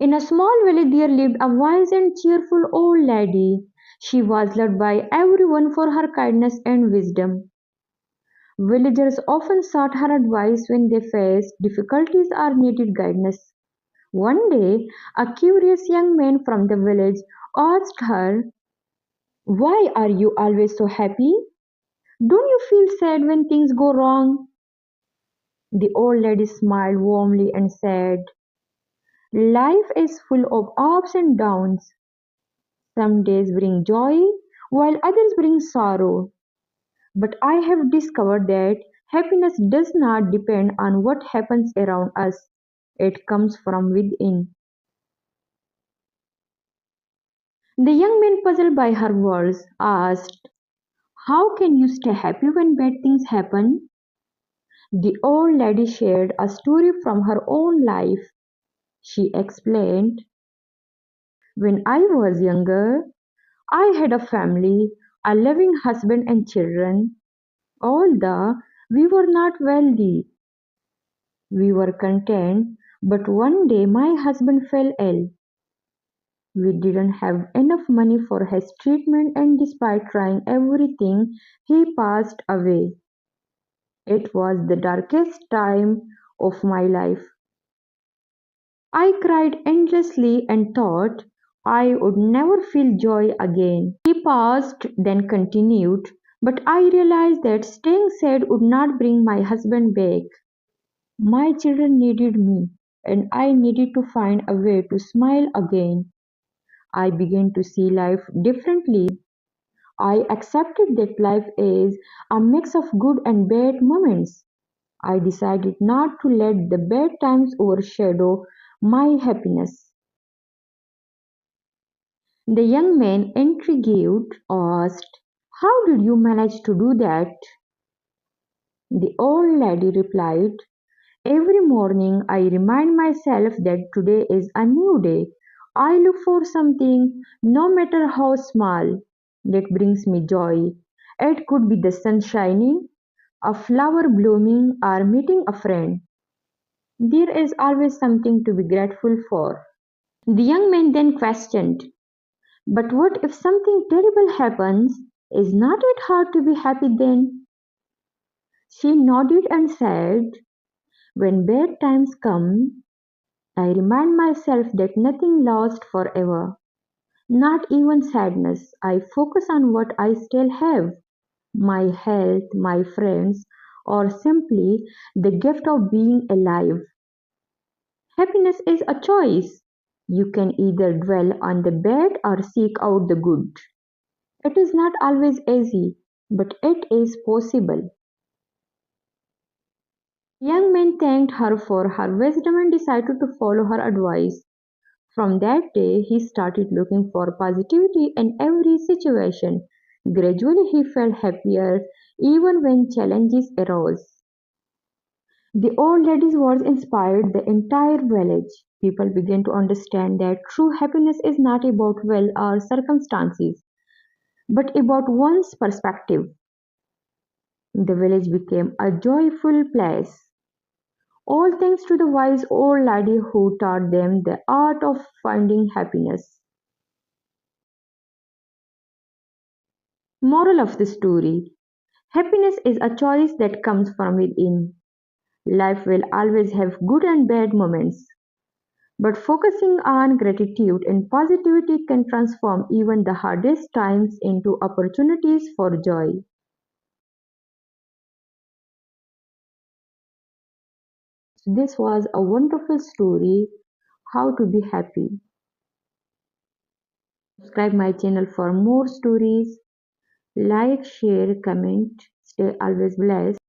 In a small village there lived a wise and cheerful old lady. She was loved by everyone for her kindness and wisdom. Villagers often sought her advice when they faced difficulties or needed guidance. One day, a curious young man from the village asked her, "Why are you always so happy? Don't you feel sad when things go wrong?" The old lady smiled warmly and said, "Life is full of ups and downs. Some days bring joy, while others bring sorrow. But I have discovered that happiness does not depend on what happens around us. It comes from within." The young man, puzzled by her words, asked, "How can you stay happy when bad things happen?" The old lady shared a story from her own life. She explained, "When I was younger, I had a family, a loving husband and children. Although we were not wealthy, we were content. But one day my husband fell ill. We didn't have enough money for his treatment, and despite trying everything, he passed away. It was the darkest time of my life. I cried endlessly and thought I would never feel joy again." He paused, then continued, "But I realized that staying sad would not bring my husband back. My children needed me, and I needed to find a way to smile again. I began to see life differently. I accepted that life is a mix of good and bad moments. I decided not to let the bad times overshadow my happiness." The young man, intrigued, asked, "How did you manage to do that?" The old lady replied, "Every morning I remind myself that today is a new day. I look for something, no matter how small, that brings me joy. It could be the sun shining, a flower blooming, or meeting a friend. There is always something to be grateful for." The young man then questioned, "But what if something terrible happens? Is not it hard to be happy then?" She nodded and said, "When bad times come, I remind myself that nothing lasts forever, not even sadness. I focus on what I still have, my health, my friends, or simply the gift of being alive. Happiness is a choice. You can either dwell on the bad or seek out the good. It is not always easy, but it is possible." The young man thanked her for her wisdom and decided to follow her advice. From that day, he started looking for positivity in every situation. Gradually, he felt happier even when challenges arose. The old lady's words inspired the entire village. People began to understand that true happiness is not about wealth or circumstances, but about one's perspective. The village became a joyful place, all thanks to the wise old lady who taught them the art of finding happiness. Moral of the story: happiness is a choice that comes from within. Life will always have good and bad moments, but focusing on gratitude and positivity can transform even the hardest times into opportunities for joy. So this was a wonderful story, How to Be Happy. Subscribe my channel for more stories. Like, share, comment. Stay always blessed.